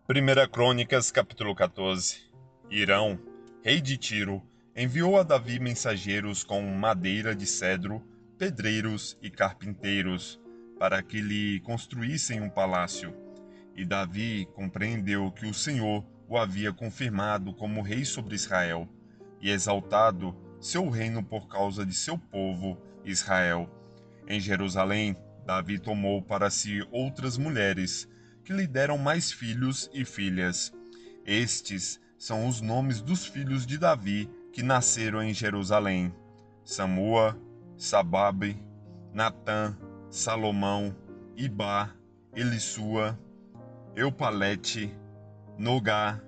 Primeira Crônicas, capítulo 14. Irão, rei de Tiro, enviou a Davi mensageiros com madeira de cedro, pedreiros e carpinteiros, para que lhe construíssem um palácio. E Davi compreendeu que o Senhor o havia confirmado como rei sobre Israel, e exaltado seu reino por causa de seu povo, Israel. Em Jerusalém, Davi tomou para si outras mulheres, que lhe deram mais filhos e filhas. Estes são os nomes dos filhos de Davi que nasceram em Jerusalém: Samua, Sababe, Natã, Salomão, Ibá, Elissua, Eupalete, Nogá,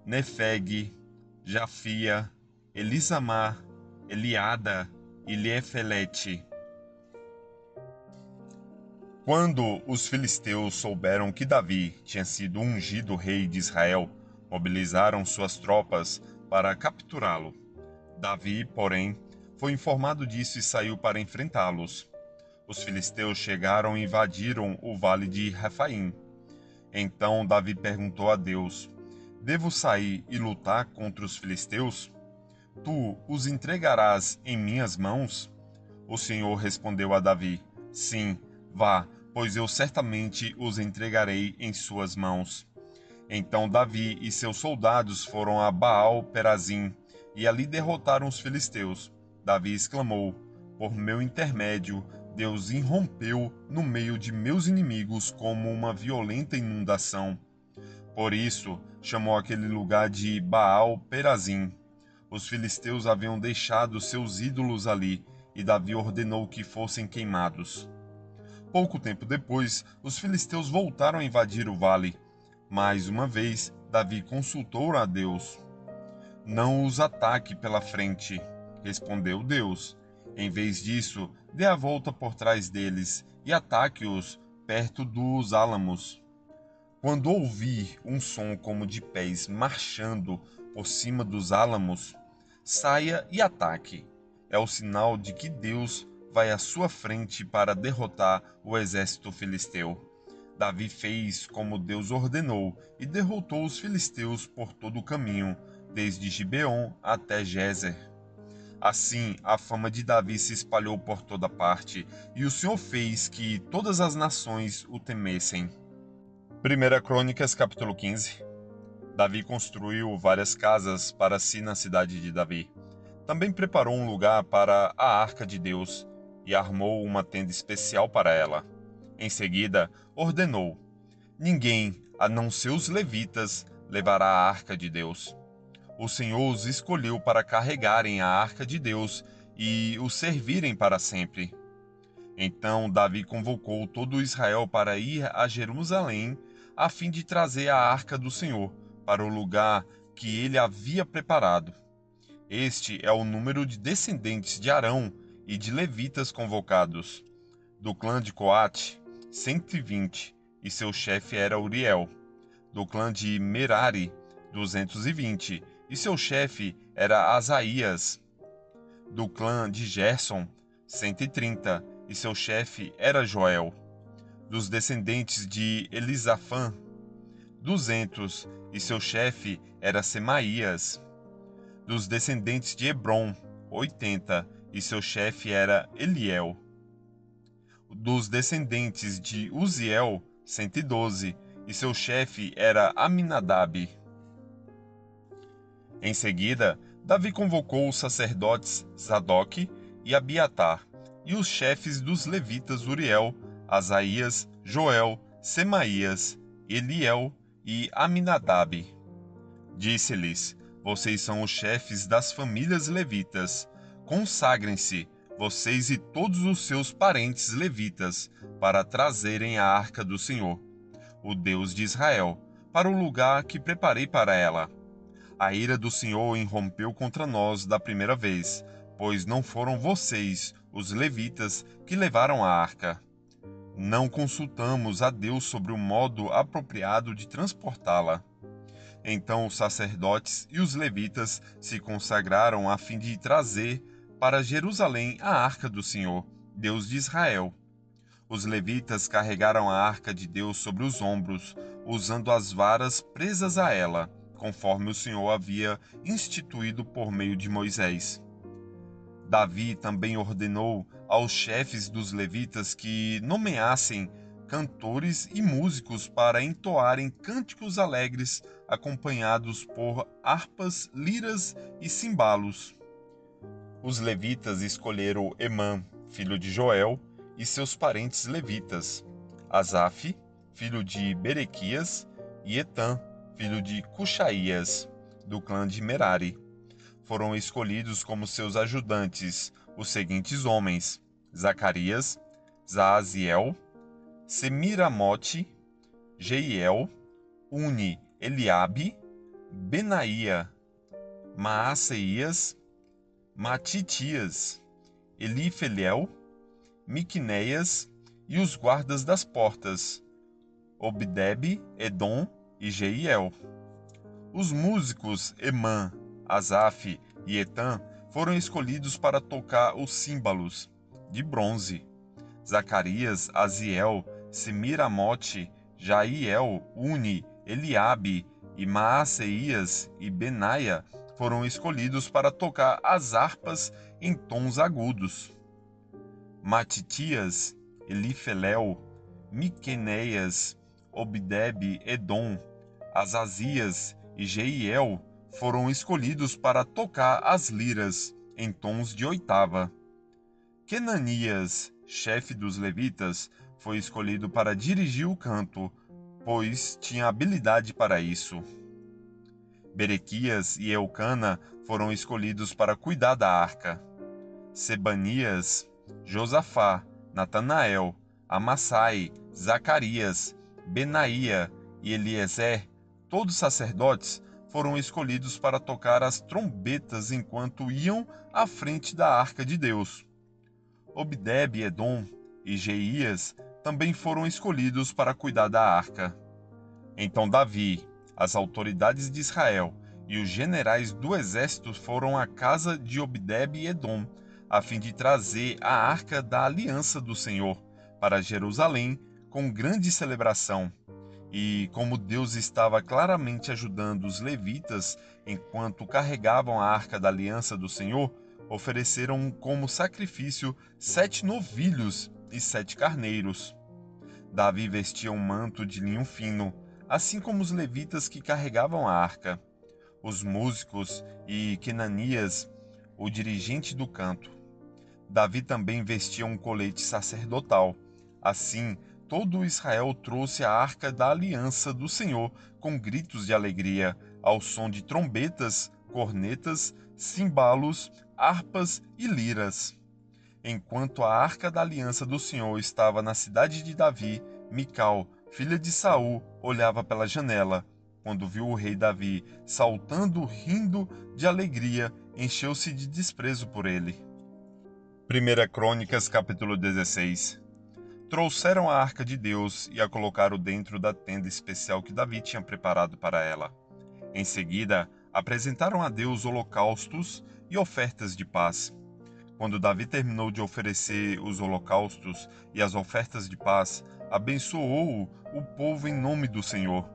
Nefeg, Jafia, Elisamar, Eliada e Liefelete. Quando os filisteus souberam que Davi tinha sido ungido rei de Israel, mobilizaram suas tropas para capturá-lo. Davi, porém, foi informado disso e saiu para enfrentá-los. Os filisteus chegaram e invadiram o vale de Refaim. Então Davi perguntou a Deus: Devo sair e lutar contra os filisteus? Tu os entregarás em minhas mãos? O Senhor respondeu a Davi: Sim, vá, pois eu certamente os entregarei em suas mãos. Então Davi e seus soldados foram a Baal-Perazim e ali derrotaram os filisteus. Davi exclamou: Por meu intermédio, Deus irrompeu no meio de meus inimigos como uma violenta inundação. Por isso, chamou aquele lugar de Baal-Perazim. Os filisteus haviam deixado seus ídolos ali, e Davi ordenou que fossem queimados. Pouco tempo depois, os filisteus voltaram a invadir o vale. Mais uma vez, Davi consultou a Deus. Não os ataque pela frente, respondeu Deus. Em vez disso, dê a volta por trás deles e ataque-os perto dos álamos. Quando ouvir um som como de pés marchando por cima dos álamos, saia e ataque. É o sinal de que Deus vai à sua frente para derrotar o exército filisteu. Davi fez como Deus ordenou e derrotou os filisteus por todo o caminho, desde Gibeon até Gézer. Assim, a fama de Davi se espalhou por toda parte, e o Senhor fez que todas as nações o temessem. Primeira Crônicas, capítulo 15. Davi construiu várias casas para si na cidade de Davi. Também preparou um lugar para a arca de Deus e armou uma tenda especial para ela. Em seguida, ordenou: Ninguém, a não ser os levitas, levará a arca de Deus. O Senhor os escolheu para carregarem a arca de Deus e o servirem para sempre. Então Davi convocou todo Israel para ir a Jerusalém, a fim de trazer a arca do Senhor para o lugar que ele havia preparado. Este é o número de descendentes de Arão e de levitas convocados. Do clã de Coate, 120, e seu chefe era Uriel. Do clã de Merari, 220, e seu chefe era Asaías. Do clã de Gerson, 130, e seu chefe era Joel. Dos descendentes de Elisafã, 200, e seu chefe era Semaías. Dos descendentes de Hebron, 80, e seu chefe era Eliel. Dos descendentes de Uziel, 112, e seu chefe era Aminadab. Em seguida, Davi convocou os sacerdotes Zadok e Abiatar, e os chefes dos levitas Uriel, Asaías, Joel, Semaías, Eliel e Aminadab. Disse-lhes: Vocês são os chefes das famílias levitas. Consagrem-se, vocês e todos os seus parentes levitas, para trazerem a arca do Senhor, o Deus de Israel, para o lugar que preparei para ela. A ira do Senhor irrompeu contra nós da primeira vez, pois não foram vocês, os levitas, que levaram a arca. Não consultamos a Deus sobre o modo apropriado de transportá-la. Então os sacerdotes e os levitas se consagraram a fim de trazer para Jerusalém a arca do Senhor, Deus de Israel. Os levitas carregaram a arca de Deus sobre os ombros, usando as varas presas a ela, conforme o Senhor havia instituído por meio de Moisés. Davi também ordenou aos chefes dos levitas que nomeassem cantores e músicos para entoarem cânticos alegres acompanhados por harpas, liras e cimbalos. Os levitas escolheram Emã, filho de Joel, e seus parentes levitas, Asaf, filho de Berequias, e Etã, filho de Cuxaías, do clã de Merari. Foram escolhidos como seus ajudantes os seguintes homens: Zacarias, Zaaziel, Semiramote, Jeiel, Uni, Eliabe, Benaía, Maaseias, Matitias, Elifeliel, Miquneias e os guardas das portas, Obdebe, Edom e Jeiel. Os músicos Emã, Asaf e Etã foram escolhidos para tocar os símbolos, de bronze. Zacarias, Aziel, Semiramote, Jaiel, Uni, Eliabe e Maaseias e Benaia foram escolhidos para tocar as harpas em tons agudos. Matitias, Elifelel, Miqueneias, Obdebe, Edom, Azazias e Jeiel foram escolhidos para tocar as liras em tons de oitava. Quenanias, chefe dos levitas, foi escolhido para dirigir o canto, pois tinha habilidade para isso. Berequias e Eucana foram escolhidos para cuidar da arca. Sebanias, Josafá, Natanael, Amassai, Zacarias, Benaía e Eliezer, todos sacerdotes, foram escolhidos para tocar as trombetas enquanto iam à frente da arca de Deus. Obdebe, Edom e Jeías também foram escolhidos para cuidar da arca. Então Davi, as autoridades de Israel e os generais do exército foram à casa de Obdebe e Edom, a fim de trazer a arca da aliança do Senhor para Jerusalém com grande celebração. E como Deus estava claramente ajudando os levitas enquanto carregavam a arca da aliança do Senhor, ofereceram como sacrifício 7 novilhos e 7 carneiros. Davi vestia um manto de linho fino, assim como os levitas que carregavam a arca, os músicos e Quenanias, o dirigente do canto. Davi também vestia um colete sacerdotal. Assim, todo Israel trouxe a arca da aliança do Senhor com gritos de alegria, ao som de trombetas, cornetas, cimbalos, harpas e liras. Enquanto a arca da aliança do Senhor estava na cidade de Davi, Mical, filha de Saul, olhava pela janela. Quando viu o rei Davi saltando, rindo de alegria, encheu-se de desprezo por ele. 1 Crônicas, capítulo 16. Trouxeram a arca de Deus e a colocaram dentro da tenda especial que Davi tinha preparado para ela. Em seguida, apresentaram a Deus holocaustos e ofertas de paz. Quando Davi terminou de oferecer os holocaustos e as ofertas de paz, abençoou o povo em nome do Senhor.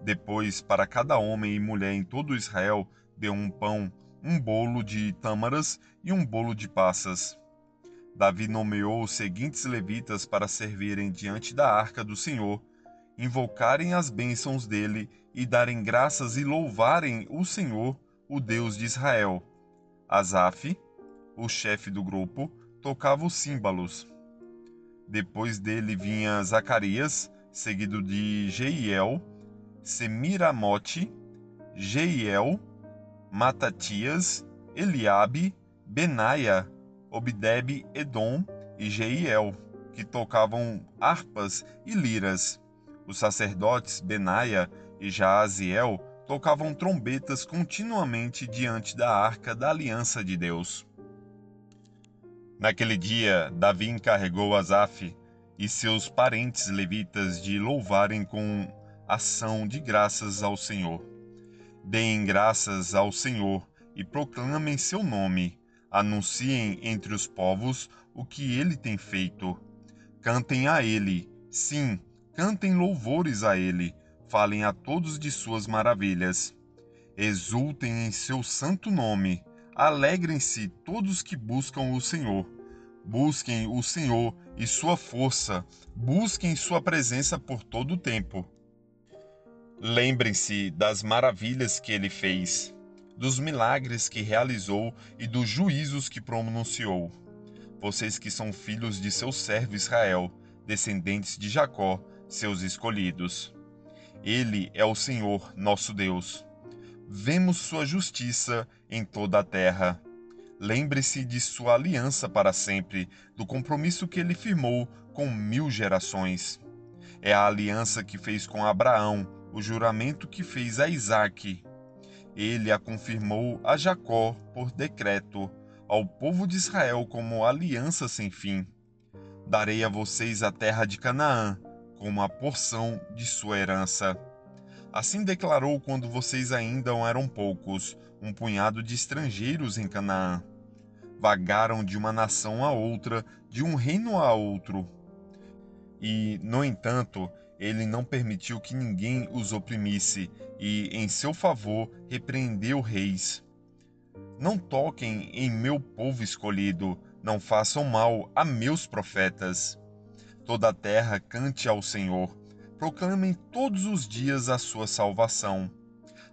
Depois, para cada homem e mulher em todo Israel, deu um pão, um bolo de tâmaras e um bolo de passas. Davi nomeou os seguintes levitas para servirem diante da arca do Senhor, invocarem as bênçãos dele e darem graças e louvarem o Senhor, o Deus de Israel. Asaf, o chefe do grupo, tocava os símbolos. Depois dele vinha Zacarias, seguido de Jeiel, Semiramote, Jeiel, Matatias, Eliabe, Benaia, Obdebe, Edom e Jeiel, que tocavam harpas e liras. Os sacerdotes Benaia e Jaaziel tocavam trombetas continuamente diante da arca da aliança de Deus. Naquele dia, Davi encarregou Asaf e seus parentes levitas de louvarem com ação de graças ao Senhor. Deem graças ao Senhor e proclamem seu nome. Anunciem entre os povos o que ele tem feito. Cantem a ele, sim, cantem louvores a ele. Falem a todos de suas maravilhas. Exultem em seu santo nome. Alegrem-se todos que buscam o Senhor. Busquem o Senhor e sua força. Busquem sua presença por todo o tempo. Lembrem-se das maravilhas que ele fez, dos milagres que realizou e dos juízos que pronunciou. Vocês que são filhos de seu servo Israel, descendentes de Jacó, seus escolhidos. Ele é o Senhor, nosso Deus. Vemos sua justiça em toda a terra. Lembre-se de sua aliança para sempre, do compromisso que ele firmou com 1000 gerações. É a aliança que fez com Abraão, o juramento que fez a Isaque. Ele a confirmou a Jacó por decreto, ao povo de Israel como aliança sem fim. Darei a vocês a terra de Canaã, como a porção de sua herança. Assim declarou quando vocês ainda eram poucos, um punhado de estrangeiros em Canaã. Vagaram de uma nação a outra, de um reino a outro. E, no entanto, ele não permitiu que ninguém os oprimisse e, em seu favor, repreendeu reis. Não toquem em meu povo escolhido, não façam mal a meus profetas. Toda a terra cante ao Senhor, proclamem todos os dias a sua salvação.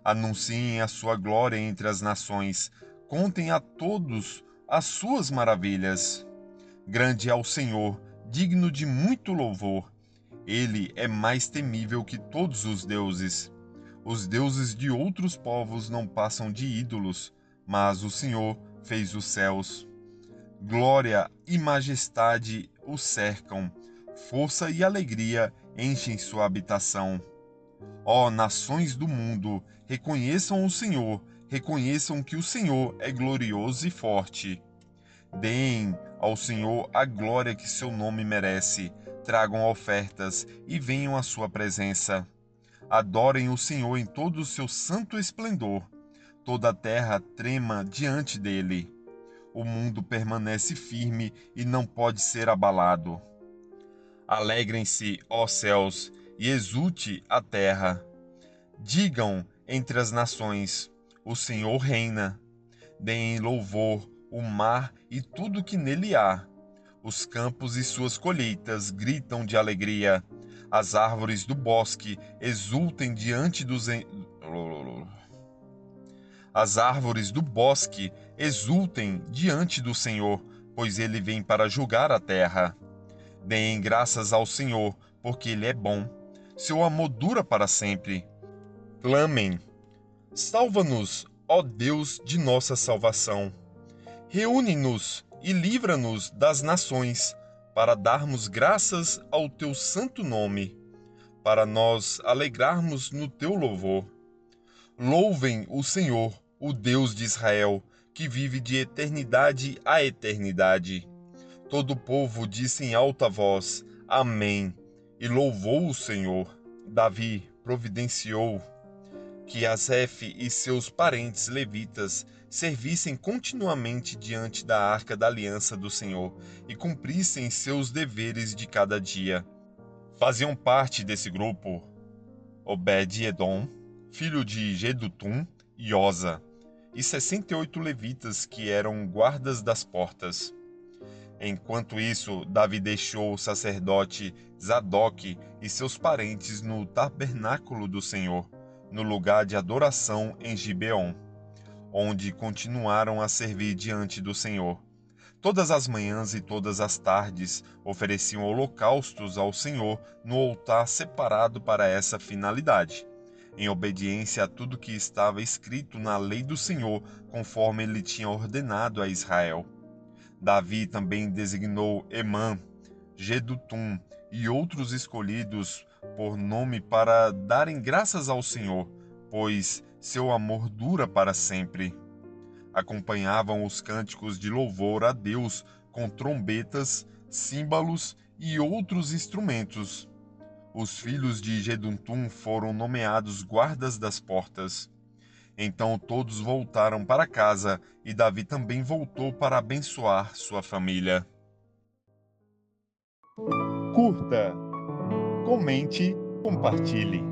Anunciem a sua glória entre as nações, contem a todos as suas maravilhas. Grande é o Senhor, digno de muito louvor. Ele é mais temível que todos os deuses. Os deuses de outros povos não passam de ídolos, mas o Senhor fez os céus. Glória e majestade o cercam, força e alegria enchem sua habitação. Ó nações do mundo, reconheçam o Senhor, reconheçam que o Senhor é glorioso e forte. Deem ao Senhor a glória que seu nome merece, tragam ofertas e venham à sua presença. Adorem o Senhor em todo o seu santo esplendor. Toda a terra trema diante dele. O mundo permanece firme e não pode ser abalado. Alegrem-se, ó céus, e exulte a terra. Digam entre as nações: o Senhor reina. Deem louvor o mar e tudo que nele há. Os campos e suas colheitas gritam de alegria. As árvores do bosque exultem diante dos As árvores do bosque exultem diante do Senhor, pois ele vem para julgar a terra. Deem graças ao Senhor, porque ele é bom. Seu amor dura para sempre. Clamem: salva-nos, ó Deus de nossa salvação. Reúne-nos e livra-nos das nações, para darmos graças ao teu santo nome, para nós alegrarmos no teu louvor. Louvem o Senhor, o Deus de Israel, que vive de eternidade a eternidade. Todo o povo disse em alta voz: Amém, e louvou o Senhor. Davi providenciou que Asaf e seus parentes levitas servissem continuamente diante da arca da aliança do Senhor e cumprissem seus deveres de cada dia. Faziam parte desse grupo Obed-Edom, filho de Jedutum, e Osa, e 68 levitas que eram guardas das portas. Enquanto isso, Davi deixou o sacerdote Zadok e seus parentes no tabernáculo do Senhor, no lugar de adoração em Gibeon, onde continuaram a servir diante do Senhor. Todas as manhãs e todas as tardes ofereciam holocaustos ao Senhor no altar separado para essa finalidade, em obediência a tudo que estava escrito na lei do Senhor, conforme ele tinha ordenado a Israel. Davi também designou Emã, Jedutum e outros escolhidos por nome para darem graças ao Senhor, pois seu amor dura para sempre. Acompanhavam os cânticos de louvor a Deus com trombetas, símbolos e outros instrumentos. Os filhos de Jedutum foram nomeados guardas das portas. Então todos voltaram para casa e Davi também voltou para abençoar sua família. Curta, comente, compartilhe.